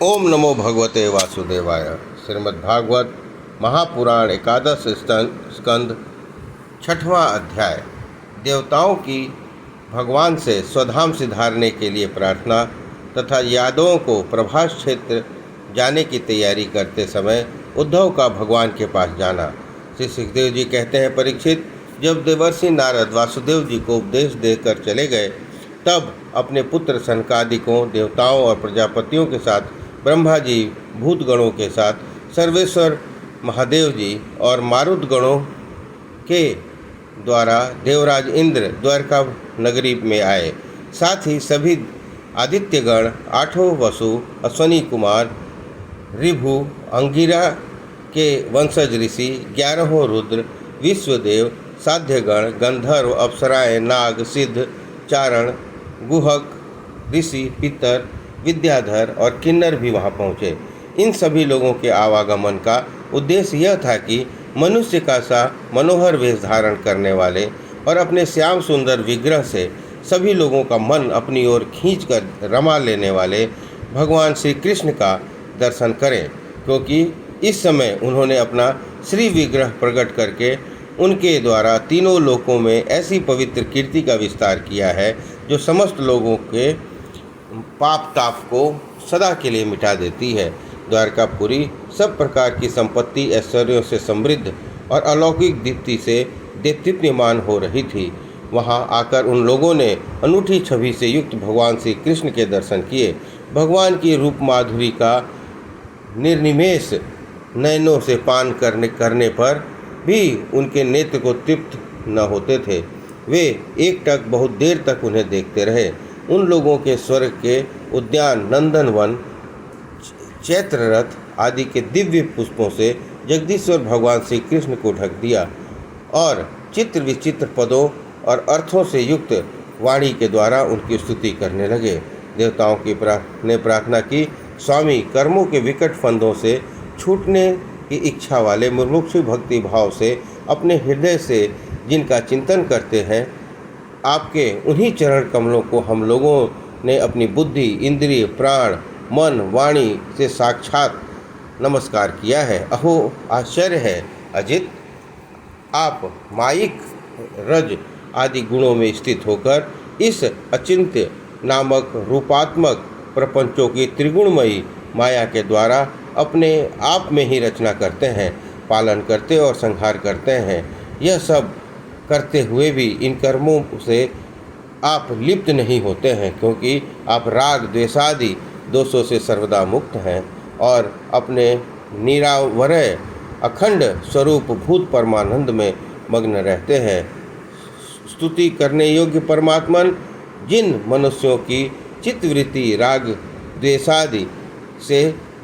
ओम नमो भगवते वासुदेवाय। श्रीमद्भागवत महापुराण एकादश स्कंद छठवां अध्याय। देवताओं की भगवान से स्वधाम सिधारने के लिए प्रार्थना तथा यादवों को प्रभास क्षेत्र जाने की तैयारी करते समय उद्धव का भगवान के पास जाना। श्री सुखदेव जी कहते हैं, परीक्षित, जब देवर्षि नारद वासुदेव जी को उपदेश देकर चले गए तब अपने पुत्र सनकादिकों, देवताओं और प्रजापतियों के साथ ब्रह्मा जी, भूतगणों के साथ सर्वेश्वर महादेव जी और मारुत गणों के द्वारा देवराज इंद्र द्वारका नगरी में आए। साथ ही सभी आदित्यगण, आठों वसु, अश्वनी कुमार, ऋभु, अंगिरा के वंशज ऋषि, 11 रुद्र, विश्वदेव, साध्यगण, गंधर्व, अप्सराएं, नाग, सिद्ध, चारण, गुहक, ऋषि, पितर, विद्याधर और किन्नर भी वहां पहुँचे। इन सभी लोगों के आवागमन का उद्देश्य यह था कि मनुष्य का सा मनोहर वेश धारण करने वाले और अपने श्याम सुंदर विग्रह से सभी लोगों का मन अपनी ओर खींचकर रमा लेने वाले भगवान श्री कृष्ण का दर्शन करें, क्योंकि इस समय उन्होंने अपना श्री विग्रह प्रकट करके उनके द्वारा तीनों लोकों में ऐसी पवित्र कीर्ति का विस्तार किया है जो समस्त लोगों के पाप ताप को सदा के लिए मिटा देती है। द्वारकापुरी सब प्रकार की संपत्ति, ऐश्वर्यों से समृद्ध और अलौकिक दीप्ति से दीप्तिमान हो रही थी। वहां आकर उन लोगों ने अनूठी छवि से युक्त भगवान श्री कृष्ण के दर्शन किए। भगवान की रूप माधुरी का निर्निमेष नयनों से पान करने पर भी उनके नेत्र को तृप्त न होते थे। वे एकटक बहुत देर तक उन्हें देखते रहे। उन लोगों के स्वर्ग के उद्यान, नंदनवन, चैत्र रथ आदि के दिव्य पुष्पों से जगदीश्वर भगवान श्री कृष्ण को ढक दिया और चित्र विचित्र पदों और अर्थों से युक्त वाणी के द्वारा उनकी स्तुति करने लगे। देवताओं ने प्रार्थना की, स्वामी, कर्मों के विकट फंदों से छूटने की इच्छा वाले मुमुक्षु भक्ति भाव से अपने हृदय से जिनका चिंतन करते हैं, आपके उन्हीं चरण कमलों को हम लोगों ने अपनी बुद्धि, इंद्रिय, प्राण, मन, वाणी से साक्षात नमस्कार किया है। अहो आश्चर्य है अजित, आप माइक, रज आदि गुणों में स्थित होकर इस अचिंत्य नामक रूपात्मक प्रपंचों की त्रिगुणमयी माया के द्वारा अपने आप में ही रचना करते हैं, पालन करते और संहार करते हैं। यह सब करते हुए भी इन कर्मों से आप लिप्त नहीं होते हैं, क्योंकि आप राग, द्वेषादि दोषों से सर्वदा मुक्त हैं और अपने निरावरय अखंड स्वरूप भूत परमानंद में मग्न रहते हैं। स्तुति करने योग्य परमात्मन जिन मनुष्यों की चित्तवृत्ति राग द्वेषादि से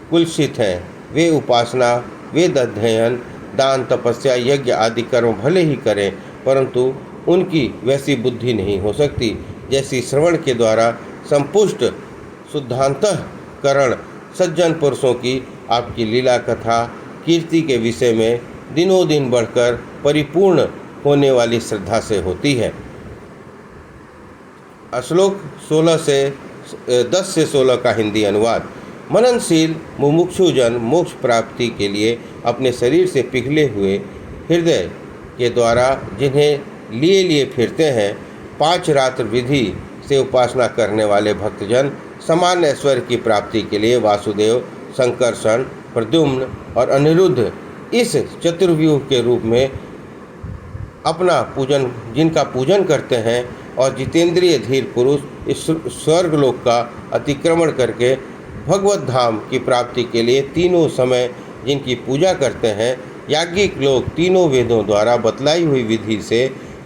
कुलसित हैं, वे उपासना, वेद अध्ययन, दान, तपस्या, यज्ञ आदि कर्म भले ही करें, परंतु उनकी वैसी बुद्धि नहीं हो सकती जैसी श्रवण के द्वारा संपुष्ट शुद्धांतःकरण सज्जन पुरुषों की आपकी लीला कथा कीर्ति के विषय में दिनों दिन बढ़कर परिपूर्ण होने वाली श्रद्धा से होती है। श्लोक 10 से 16 का हिंदी अनुवाद। मननशील मुमुक्षुजन मोक्ष प्राप्ति के लिए अपने शरीर से पिघले हुए हृदय के द्वारा जिन्हें लिए फिरते हैं, 5 रात्र विधि से उपासना करने वाले भक्तजन समान ऐश्वर्य की प्राप्ति के लिए वासुदेव, संकर्षण, प्रद्युम्न और अनिरुद्ध इस चतुर्व्यूह के रूप में जिनका पूजन करते हैं और जितेंद्रिय धीर पुरुष इस स्वर्गलोक का अतिक्रमण करके भगवत धाम की प्राप्ति के लिए तीनों समय जिनकी पूजा करते हैं, याज्ञिक लोग तीनों वेदों द्वारा बतलाई हुई विधि से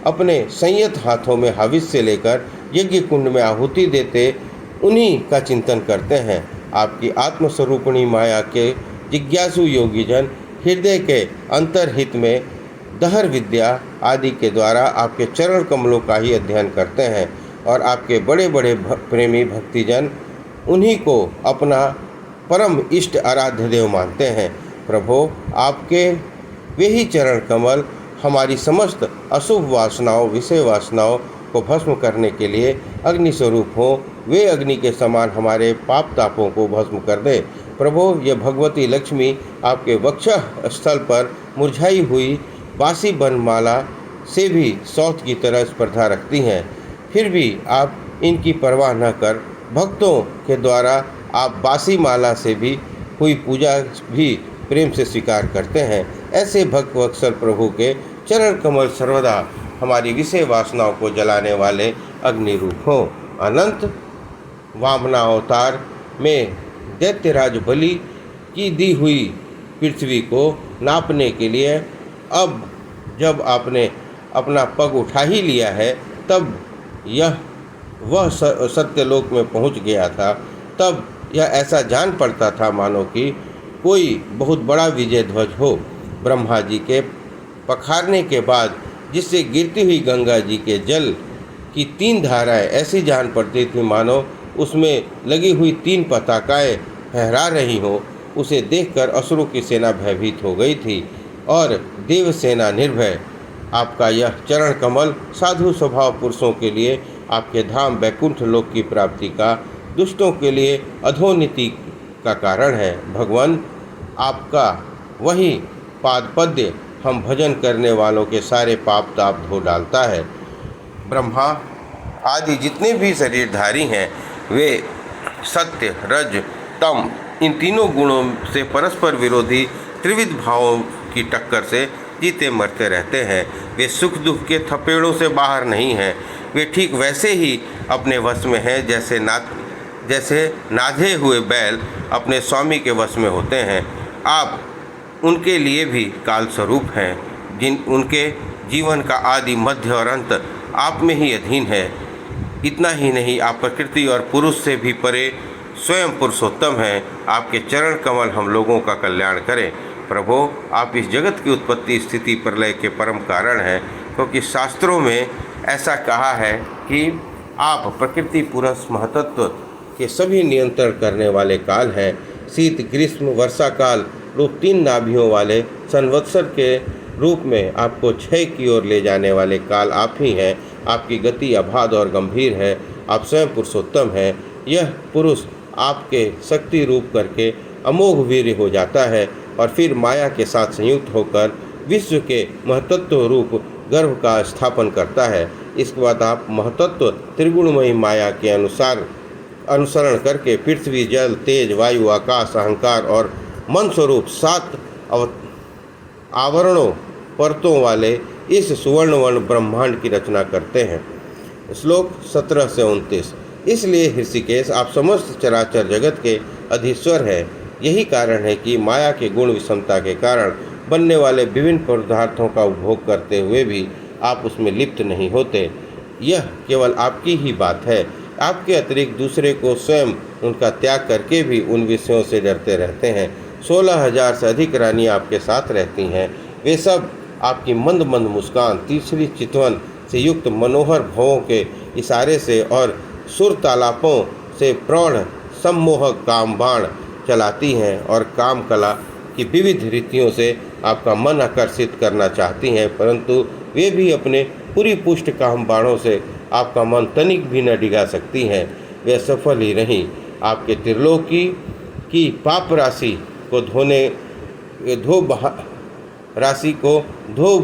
अपने संयत हाथों में हविष्य लेकर यज्ञ कुंड में आहुति देते उन्हीं का चिंतन करते हैं। आपकी आत्मस्वरूपिणी माया के जिज्ञासु योगीजन हृदय के अंतर्हित में दहर विद्या आदि के द्वारा आपके चरण कमलों का ही अध्ययन करते हैं और आपके बड़े बड़े प्रेमी भक्तिजन उन्हीं को अपना परम इष्ट आराध्य देव मानते हैं। प्रभो, आपके वे ही चरण कमल हमारी समस्त अशुभ वासनाओं, विषय वासनाओं को भस्म करने के लिए अग्नि स्वरूप हो, वे अग्नि के समान हमारे पाप तापों को भस्म कर दे। प्रभु, यह भगवती लक्ष्मी आपके वक्षः स्थल पर मुरझाई हुई बासी बनमाला से भी सौत की तरह स्पर्धा रखती हैं। फिर भी आप इनकी परवाह न कर भक्तों के द्वारा आप बासी माला से भी हुई पूजा भी प्रेम से स्वीकार करते हैं। ऐसे भक्त वत्सल प्रभु के चरण कमल सर्वदा हमारी विषय वासनाओं को जलाने वाले अग्नि रूप हों। अनंत वामनावतार में दैत्यराज बलि की दी हुई पृथ्वी को नापने के लिए अब जब आपने अपना पग उठा ही लिया है, तब वह सत्यलोक में पहुंच गया था। तब यह ऐसा जान पड़ता था मानो कि कोई बहुत बड़ा विजय ध्वज हो। ब्रह्मा जी के पखारने के बाद जिससे गिरती हुई गंगा जी के जल की 3 धाराएं ऐसी जान पड़ती थी मानो उसमें लगी हुई 3 पताकाएं फहरा रही हों। उसे देखकर असुरों की सेना भयभीत हो गई थी और देव सेना निर्भय। आपका यह चरण कमल साधु स्वभाव पुरुषों के लिए आपके धाम वैकुंठ लोक की प्राप्ति का, दुष्टों के लिए अधोन्नति का कारण है। भगवान, आपका वही पादपद्य हम भजन करने वालों के सारे पाप ताप धो डालता है। ब्रह्मा आदि जितने भी शरीरधारी हैं वे सत्य, रज, तम इन तीनों गुणों से परस्पर विरोधी त्रिविध भावों की टक्कर से जीते मरते रहते हैं। वे सुख दुख के थपेड़ों से बाहर नहीं हैं। वे ठीक वैसे ही अपने वश में हैं जैसे नाधे हुए बैल अपने स्वामी के वश में होते हैं। आप उनके लिए भी काल स्वरूप हैं, जिन उनके जीवन का आदि मध्य और अंत आप में ही अधीन है। इतना ही नहीं, आप प्रकृति और पुरुष से भी परे स्वयं पुरुषोत्तम हैं। आपके चरण कमल हम लोगों का कल्याण करें। प्रभु, आप इस जगत की उत्पत्ति स्थिति प्रलय के परम कारण हैं, क्योंकि शास्त्रों में ऐसा कहा है कि आप प्रकृति पुरुष महतत्व के सभी नियंत्रण करने वाले काल हैं। शीत, ग्रीष्म, वर्षा काल रूप 3 नाभियों वाले संवत्सर के रूप में आपको क्षय की ओर ले जाने वाले काल आप ही हैं। आपकी गति अबाध और गंभीर है। आप स्वयं पुरुषोत्तम हैं। यह पुरुष आपके शक्ति रूप करके अमोघ वीर हो जाता है और फिर माया के साथ संयुक्त होकर विश्व के महतत्व रूप गर्भ का स्थापन करता है। इसके बाद आप महतत्व त्रिगुणमयी माया के अनुसरण करके पृथ्वी, जल, तेज, वायु, आकाश, अहंकार और मन स्वरूप 7 आवरणों परतों वाले इस सुवर्णवर्ण ब्रह्मांड की रचना करते हैं। श्लोक 17 से 29। इसलिए ऋषिकेश, आप समस्त चराचर जगत के अधीश्वर हैं। यही कारण है कि माया के गुण विषमता के कारण बनने वाले विभिन्न पदार्थों का उपभोग करते हुए भी आप उसमें लिप्त नहीं होते। यह केवल आपकी ही बात है। आपके अतिरिक्त दूसरे को स्वयं उनका त्याग करके भी उन विषयों से डरते रहते हैं। 16,000 से अधिक रानी आपके साथ रहती हैं। वे सब आपकी मंद मंद मुस्कान, तीसरी चितवन से युक्त मनोहर भवों के इशारे से और सुर तालापों से प्रौढ़ सम्मोहक काम बाण चलाती हैं और काम कला की विविध रीतियों से आपका मन आकर्षित करना चाहती हैं, परंतु वे भी अपने पूरी पुष्ट काम बाणों से आपका मन तनिक भी न डिगा सकती हैं। वे सफल ही रहीं। आपके त्रिलोकी की पाप राशि को धो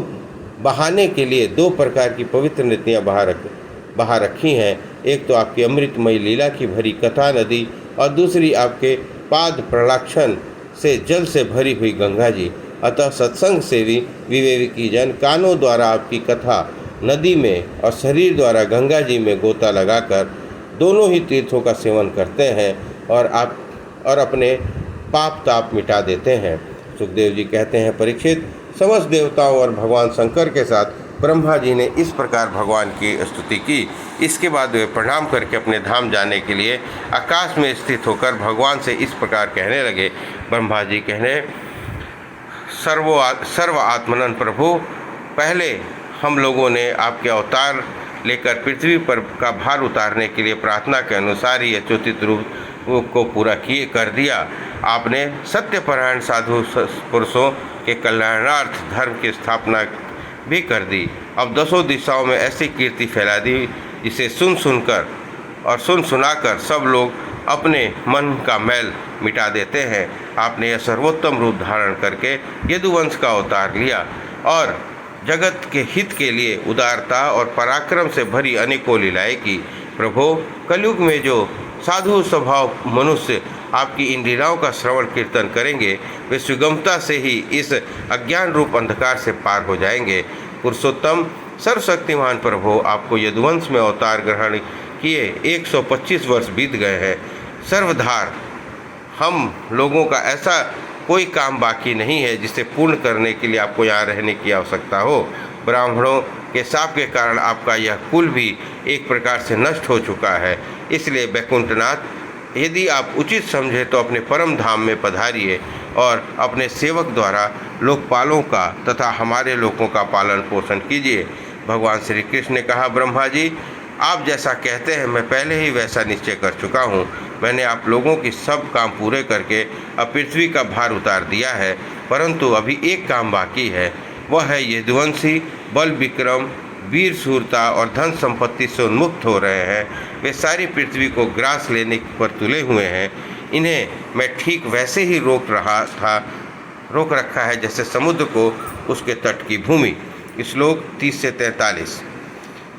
बहाने के लिए 2 प्रकार की पवित्र नीतियाँ बाहर रखी हैं। एक तो आपकी अमृतमयी लीला की भरी कथा नदी और दूसरी आपके पाद प्रलाक्षण से जल से भरी हुई गंगा जी। अतः सत्संग सेवी विवेकी जन कानों द्वारा आपकी कथा नदी में और शरीर द्वारा गंगा जी में गोता लगाकर दोनों ही तीर्थों का सेवन करते हैं और अपने पाप ताप मिटा देते हैं। सुखदेव जी कहते हैं, परीक्षित, समस्त देवताओं और भगवान शंकर के साथ ब्रह्मा जी ने इस प्रकार भगवान की स्तुति की। इसके बाद वे प्रणाम करके अपने धाम जाने के लिए आकाश में स्थित होकर भगवान से इस प्रकार कहने लगे। ब्रह्मा जी कहने, सर्व आत्मनन प्रभु, पहले हम लोगों ने आपके अवतार लेकर पृथ्वी पर का भार उतारने के लिए प्रार्थना के अनुसार ही यथोचित रूप को पूरा कर दिया। आपने सत्यपरायण साधु पुरुषों के कल्याणार्थ धर्म की स्थापना भी कर दी। अब दसों दिशाओं में ऐसी कीर्ति फैला दी जिसे सुन सुनकर और सुन सुनाकर सब लोग अपने मन का मैल मिटा देते हैं। आपने यह सर्वोत्तम रूप धारण करके यदुवंश का अवतार लिया और जगत के हित के लिए उदारता और पराक्रम से भरी अनेकों लीलाएं की। प्रभो, कलयुग में जो साधु स्वभाव मनुष्य आपकी इन लीलाओं का श्रवण कीर्तन करेंगे वे सुगमता से ही इस अज्ञान रूप अंधकार से पार हो जाएंगे। पुरुषोत्तम सर्वशक्तिमान प्रभो, आपको यदुवंश में अवतार ग्रहण किए 125 वर्ष बीत गए हैं। सर्वधार हम लोगों का ऐसा कोई काम बाकी नहीं है जिसे पूर्ण करने के लिए आपको यहाँ रहने की आवश्यकता हो। ब्राह्मणों के शाप के कारण आपका यह कुल भी एक प्रकार से नष्ट हो चुका है। इसलिए वैकुंठनाथ, यदि आप उचित समझे तो अपने परम धाम में पधारिए और अपने सेवक द्वारा लोकपालों का तथा हमारे लोगों का पालन पोषण कीजिए। भगवान श्री कृष्ण ने कहा, ब्रह्मा जी, आप जैसा कहते हैं मैं पहले ही वैसा निश्चय कर चुका हूँ। मैंने आप लोगों की सब काम पूरे करके अब पृथ्वी का भार उतार दिया है, परंतु अभी एक काम बाकी है। वह है यदुवंशी बल विक्रम, वीर शूरता और धन संपत्ति से उन्मुक्त हो रहे हैं। वे सारी पृथ्वी को ग्रास लेने पर तुले हुए हैं। इन्हें मैं ठीक वैसे ही रोक रखा है जैसे समुद्र को उसके तट की भूमि। श्लोक 30 से 43।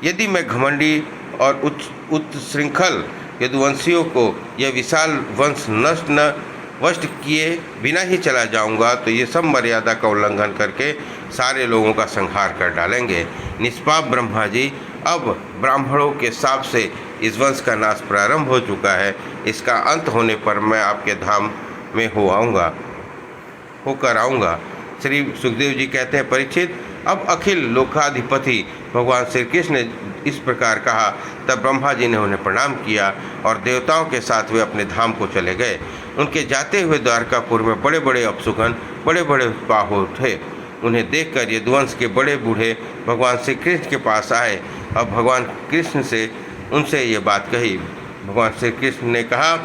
यदि मैं घमंडी और उत्श्रृंखल यदुवंशियों को यह विशाल वंश नष्ट किए बिना ही चला जाऊंगा तो ये सब मर्यादा का उल्लंघन करके सारे लोगों का संहार कर डालेंगे। निष्पाप ब्रह्मा जी, अब ब्राह्मणों के शाप से इस वंश का नाश प्रारंभ हो चुका है। इसका अंत होने पर मैं आपके धाम में होकर आऊँगा। श्री सुखदेव जी कहते हैं, परीक्षित, अब अखिल लोकाधिपति भगवान श्री कृष्ण ने इस प्रकार कहा। तब ब्रह्मा जी ने उन्हें प्रणाम किया और देवताओं के साथ वे अपने धाम को चले गए। उनके जाते हुए द्वारकापुर में बड़े बड़े अपशुगन, बड़े बड़े बाहु थे। उन्हें देखकर यदुवंश के बड़े बूढ़े भगवान श्री कृष्ण के पास आए और भगवान कृष्ण से उनसे ये बात कही। भगवान श्री कृष्ण ने कहा,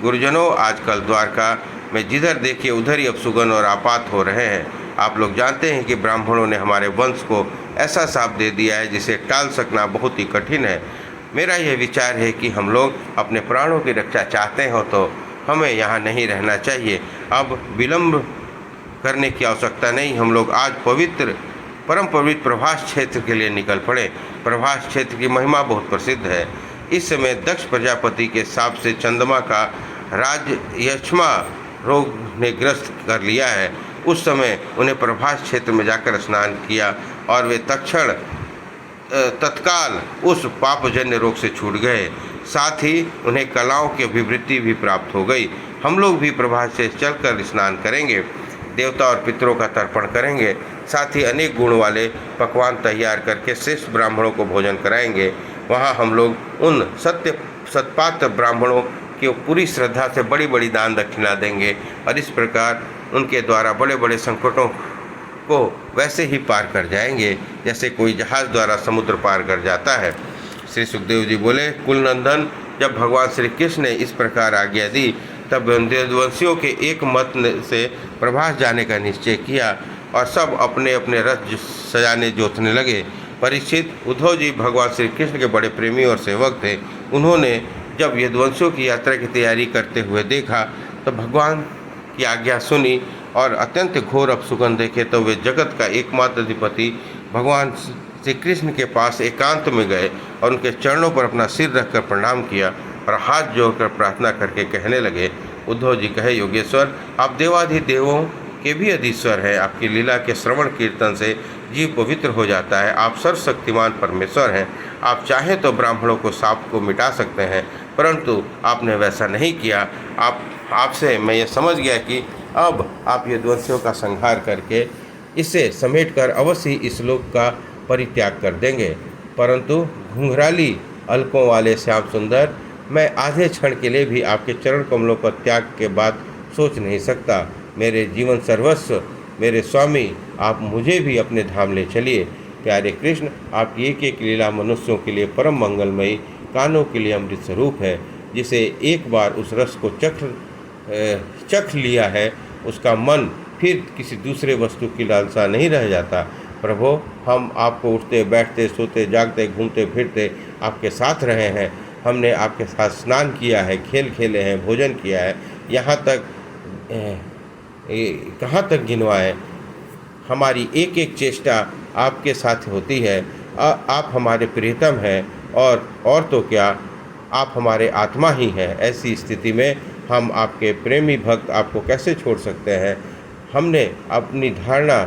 गुरुजनों, आजकल द्वारका में जिधर देखिए उधर ही अपशुगन और आपात हो रहे हैं। आप लोग जानते हैं कि ब्राह्मणों ने हमारे वंश को ऐसा शाप दे दिया है जिसे टाल सकना बहुत ही कठिन है। मेरा यह विचार है कि हम लोग अपने प्राणों की रक्षा चाहते हो तो हमें यहाँ नहीं रहना चाहिए। अब विलंब करने की आवश्यकता नहीं। हम लोग आज परम पवित्र प्रभास क्षेत्र के लिए निकल पड़े। प्रभास क्षेत्र की महिमा बहुत प्रसिद्ध है। इस समय दक्ष प्रजापति के शाप से चंद्रमा का राज यक्ष्मा रोग ने ग्रस्त कर लिया है। उस समय उन्हें प्रभास क्षेत्र में जाकर स्नान किया और वे तत्काल उस पापजन्य रोग से छूट गए। साथ ही उन्हें कलाओं की अभिवृद्धि भी प्राप्त हो गई। हम लोग भी प्रभास से चलकर स्नान करेंगे, देवता और पितरों का तर्पण करेंगे। साथ ही अनेक गुण वाले पकवान तैयार करके श्रेष्ठ ब्राह्मणों को भोजन कराएंगे। वहाँ हम लोग उन सत्पात्र ब्राह्मणों की पूरी श्रद्धा से बड़ी बड़ी दान दक्षिणा देंगे और इस प्रकार उनके द्वारा बड़े बड़े संकटों को वैसे ही पार कर जाएंगे जैसे कोई जहाज़ द्वारा समुद्र पार कर जाता है। श्री सुखदेव जी बोले, कुलनंदन, जब भगवान श्री कृष्ण ने इस प्रकार आज्ञा दी तब यदुवंशियों के एक मत से प्रभास जाने का निश्चय किया और सब अपने अपने रथ सजाने जोतने लगे। परीक्षित, उद्धव जी भगवान श्री कृष्ण के बड़े प्रेमी और सेवक थे। उन्होंने जब यदुवंशियों की यात्रा की तैयारी करते हुए देखा तो भगवान की आज्ञा सुनी और अत्यंत घोर अपशुगन देखे तो वे जगत का एकमात्र अधिपति भगवान श्री कृष्ण के पास एकांत में गए और उनके चरणों पर अपना सिर रखकर प्रणाम किया और हाथ जोड़कर प्रार्थना करके कहने लगे। उद्धव जी कहे, योगेश्वर, आप देवाधिदेवों के भी अधीश्वर हैं। आपकी लीला के श्रवण कीर्तन से जीव पवित्र हो जाता है। आप सर्वशक्तिमान परमेश्वर हैं। आप चाहें तो ब्राह्मणों को शाप को मिटा सकते हैं, परंतु आपने वैसा नहीं किया। आपसे मैं ये समझ गया कि अब आप यदुवंशियों का संहार करके इसे समेटकर अवश्य इस लोक का परित्याग कर देंगे। परंतु घुंघराली अलकों वाले श्याम सुंदर, मैं आधे क्षण के लिए भी आपके चरण कमलों पर त्याग के बाद सोच नहीं सकता। मेरे जीवन सर्वस्व, मेरे स्वामी, आप मुझे भी अपने धाम ले चलिए। प्यारे कृष्ण, आपकी एक एक लीला मनुष्यों के लिए परम मंगलमयी, कानों के लिए अमृत स्वरूप है। जिसे एक बार उस रस को चख लिया है उसका मन फिर किसी दूसरे वस्तु की लालसा नहीं रह जाता। प्रभु, हम आपको उठते बैठते सोते जागते घूमते फिरते आपके साथ रहे हैं। हमने आपके साथ स्नान किया है, खेल खेले हैं, भोजन किया है, यहाँ तक कहाँ तक गिनवाएं। हमारी एक एक चेष्टा आपके साथ होती है। आप हमारे प्रियतम हैं और तो क्या, आप हमारे आत्मा ही हैं। ऐसी स्थिति में हम आपके प्रेमी भक्त आपको कैसे छोड़ सकते हैं। हमने अपनी धारणा,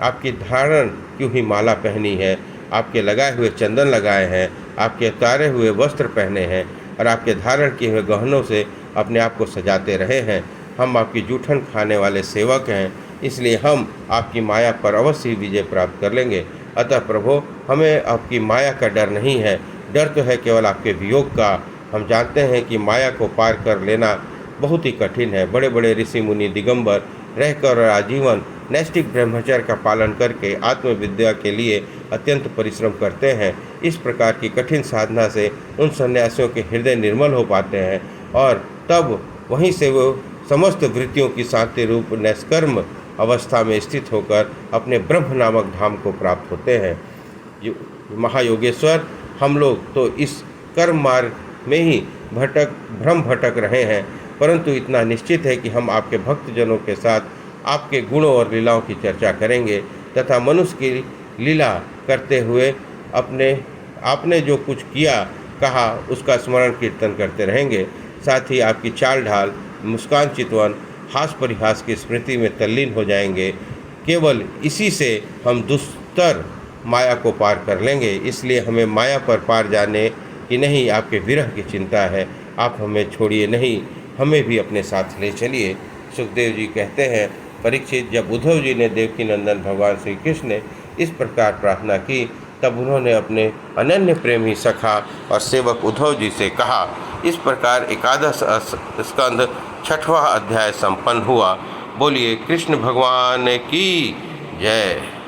आपकी धारण क्यों ही माला पहनी है, आपके लगाए हुए चंदन लगाए हैं, आपके उतारे हुए वस्त्र पहने हैं और आपके धारण किए हुए गहनों से अपने आप को सजाते रहे हैं। हम आपकी जूठन खाने वाले सेवक हैं, इसलिए हम आपकी माया पर अवश्य ही विजय प्राप्त कर लेंगे। अतः प्रभु, हमें आपकी माया का डर नहीं है, डर तो है केवल आपके वियोग का। हम जानते हैं कि माया को पार कर लेना बहुत ही कठिन है। बड़े बड़े ऋषि मुनि दिगंबर रहकर और आजीवन नैष्ठिक ब्रह्मचर्य का पालन करके आत्मविद्या के लिए अत्यंत परिश्रम करते हैं। इस प्रकार की कठिन साधना से उन सन्यासियों के हृदय निर्मल हो पाते हैं और तब वहीं से वो समस्त वृत्तियों की शांति रूप निष्कर्म अवस्था में स्थित होकर अपने ब्रह्म नामक धाम को प्राप्त होते हैं। महायोगेश्वर, हम लोग तो इस कर्म मार्ग में ही भ्रम भटक रहे हैं, परंतु इतना निश्चित है कि हम आपके भक्तजनों के साथ आपके गुणों और लीलाओं की चर्चा करेंगे तथा मनुष्य की लीला करते हुए आपने जो कुछ किया कहा उसका स्मरण कीर्तन करते रहेंगे। साथ ही आपकी चाल ढाल, मुस्कान चितवन, हास परिहास की स्मृति में तल्लीन हो जाएंगे। केवल इसी से हम दुस्तर माया को पार कर लेंगे। इसलिए हमें माया पर पार जाने की नहीं, आपके विरह की चिंता है। आप हमें छोड़िए नहीं, हमें भी अपने साथ ले चलिए। सुखदेव जी कहते हैं, परीक्षित, जब उद्धव जी ने देवकी नंदन भगवान श्री कृष्ण ने इस प्रकार प्रार्थना की, तब उन्होंने अपने अनन्य प्रेमी सखा और सेवक उद्धव जी से कहा। इस प्रकार एकादश स्कंध 6वां अध्याय संपन्न हुआ। बोलिए कृष्ण भगवान की जय।